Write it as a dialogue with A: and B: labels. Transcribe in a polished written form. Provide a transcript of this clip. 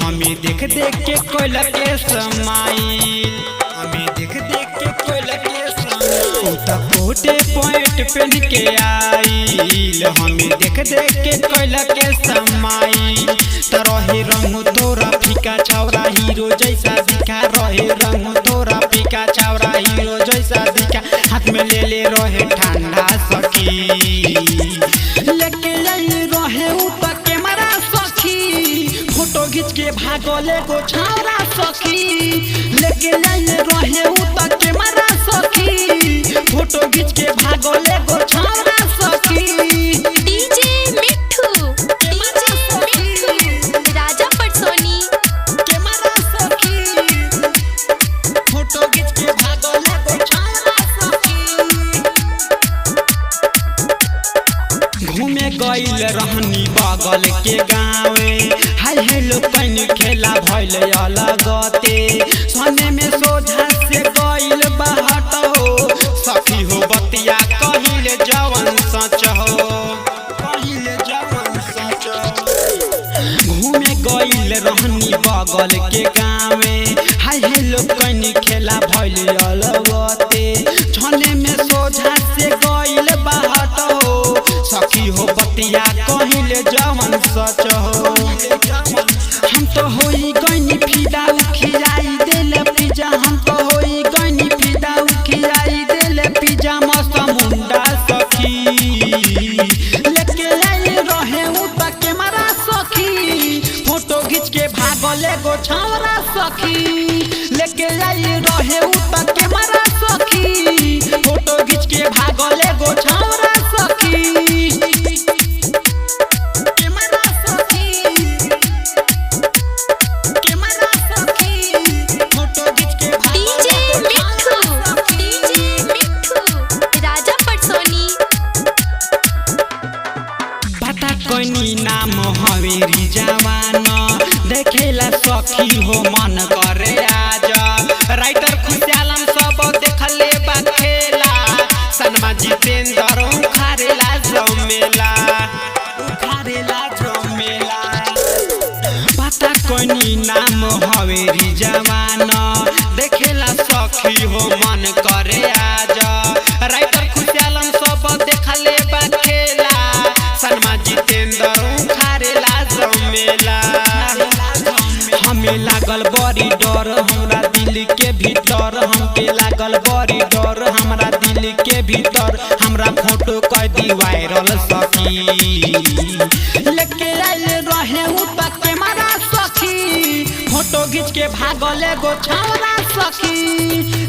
A: हमें देख देख के कोई लगे समाइल, हमें देख देख के कोई लगे समाइल। कोटे पॉइंट पहन के आइल, हमें देख देख के कोई लगे समाइल। रहे रंग तोरा फीका छौरा हीरो जैसा दिखा, रहे रंग तोरा फीका छौरा हीरो जैसा दिखा। हाथ में ले ले रहे ठंडा सखी, लेके आई रहे ऊपर कैमरा सखी। फोटो खींच के भागले गो छौरा सखी, लेके आई रहे ऊपर कैमरा सखी। फोटो खींच के भागले गो छौरा सखी।
B: डीजे मिठू, डीजे मिठू, राजा पटसोनी
A: कैमरा सखी। फोटो खींच के भागले गो छौरा सखी। घूमे गइल रहनी बगल के गाँवे, हाय हेलो पैन खेला भइल अलगते। सने में सोझा से गइल बाहट हो सखी हो, बतिया कहिले जवन सच हो, कहिले जवन सच हो। घूमे गइल रहनी बगल के गाँवे, हाय हेलो पैन खेला भइल अलगते। सने में सोझा से गइल बाहट हो सखी हो, बतिया कहिले जवन सच हो। हम तो होई गइनी फिदा खिलाई देले पिज्जा, हम तो होई गइनी फिदा खिलाई देले पिज्जा। मस्त मुंडा सखी, लेके आई रहे ऊपर कैमरा सखी। फोटो खींच के भागले गो छौरा सखी, लेके आई रहे ऊपर कैमरा सखी। फोटो खींच के भागले गो छौरा सखी।
B: डीजे मिठू, डीजे मिठू, राजा पटसोनी
A: पता कोनी नाम हवेरी जवान, देखेला सखी हो मन करे आज। राइटर खुशालम सब देखले बा खेला, सनमा जितेंद्र उखारेला जमेला, उखारेला जमेला। पता कोनी नाम हवेरी जवान, देखेला सखी हो मन करे आज। राइटर खुशालम सब देखले बा खेला, सनमा जितेंद्र उखारेला जमेला। हमें लागल बड़ी डर हमरा दिल के भीतर, हमके लागल बड़ी डर हमरा दिल के भीतर। हमरा फोटो कर दी वायरल सखी, लेके आइल रहे ऊपर कैमरा सखी। फोटो खींच के भागले गो छौरा सखी,